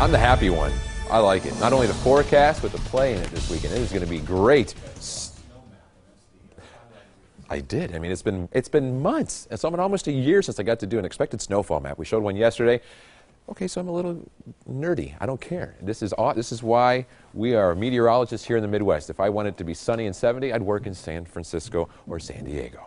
I'm the happy one. I like it. Not only the forecast, but the play in it this weekend. It is going to be great. I did. I mean, it's been months. It's been almost a year since I got to do an expected snowfall map. We showed one yesterday. Okay, so I'm a little nerdy. I don't care. This is why we are meteorologists here in the Midwest. If I wanted to be sunny and 70, I'd work in San Francisco or San Diego.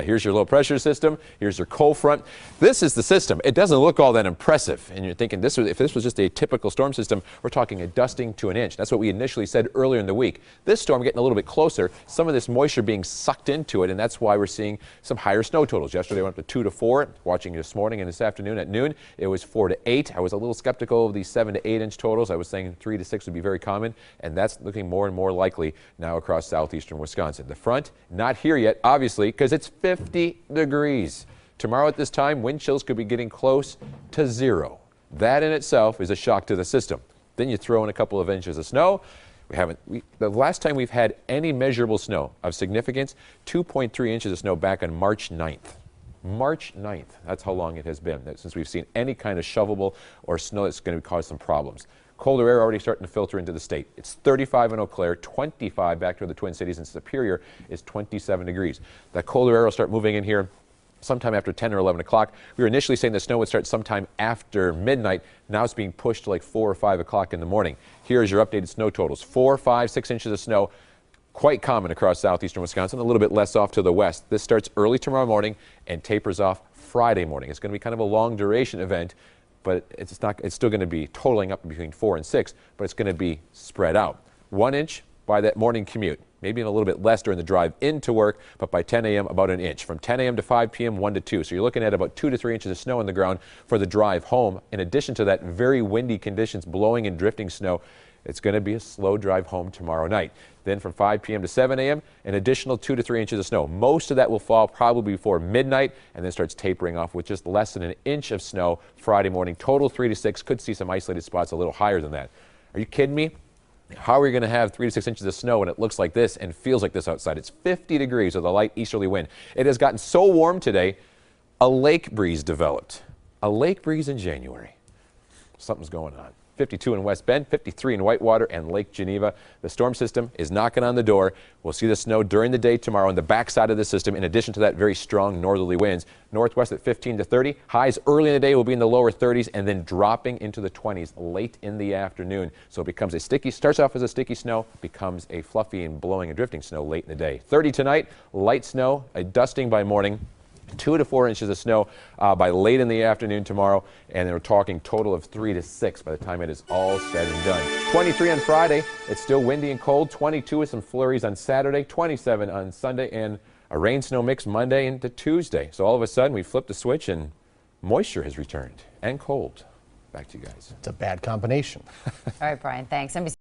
Here's your low pressure system. Here's your cold front. This is the system. It doesn't look all that impressive. And you're thinking, if this was just a typical storm system, we're talking a dusting to an inch. That's what we initially said earlier in the week. This storm getting a little bit closer, some of this moisture being sucked into it, and that's why we're seeing some higher snow totals. Yesterday went up to 2 to 4. Watching this morning and this afternoon at noon, it was 4 to 8. I was a little skeptical of these 7 to 8 inch totals. I was saying 3 to 6 would be very common, and that's looking more and more likely now across southeastern Wisconsin. The front, not here yet, obviously, because it's 50 degrees. Tomorrow at this time, wind chills could be getting close to 0. That in itself is a shock to the system. Then you throw in a couple of inches of snow. The last time we've had any measurable snow of significance, 2.3 inches of snow back on March 9th. March 9th, that's how long it has been since we've seen any kind of shovelable or snow that's going to cause some problems. Colder air already starting to filter into the state. It's 35 in Eau Claire, 25 back to the Twin Cities, and Superior is 27 degrees. That colder air will start moving in here sometime after 10 or 11 o'clock. We were initially saying the snow would start sometime after midnight. Now it's being pushed to like 4 or 5 o'clock in the morning. Here is your updated snow totals. 4, 5, 6 inches of snow. Quite common across southeastern Wisconsin, a little bit less off to the west. This starts early tomorrow morning and tapers off Friday morning. It's going to be kind of a long duration event, but it's still going to be totaling up between 4 and 6, but it's going to be spread out. 1 inch by that morning commute, maybe a little bit less during the drive into work, but by 10 a.m. about an inch. From 10 a.m. to 5 p.m., 1 to 2. So you're looking at about 2 to 3 inches of snow on the ground for the drive home. In addition to that, very windy conditions, blowing and drifting snow. It's going to be a slow drive home tomorrow night. Then from 5 p.m. to 7 a.m., an additional 2 to 3 inches of snow. Most of that will fall probably before midnight and then starts tapering off with just less than an inch of snow Friday morning. Total 3 to 6. Could see some isolated spots a little higher than that. Are you kidding me? How are we going to have 3 to 6 inches of snow when it looks like this and feels like this outside? It's 50 degrees with a light easterly wind. It has gotten so warm today, a lake breeze developed. A lake breeze in January. Something's going on. 52 in West Bend, 53 in Whitewater and Lake Geneva. The storm system is knocking on the door. We'll see the snow during the day tomorrow on the backside of the system. In addition to that, very strong northerly winds. Northwest at 15 to 30. Highs early in the day will be in the lower 30s and then dropping into the 20s late in the afternoon. So it becomes starts off as a sticky snow, becomes a fluffy and blowing and drifting snow late in the day. 30 tonight, light snow, a dusting by morning. 2 to 4 inches of snow by late in the afternoon tomorrow, and we're talking total of 3 to 6 by the time it is all said and done. 23 on Friday. It's still windy and cold. 22 with some flurries on Saturday. 27 on Sunday, and a rain-snow mix Monday into Tuesday. So all of a sudden, we flipped the switch, and moisture has returned, and cold. Back to you guys. It's a bad combination. All right, Brian, thanks.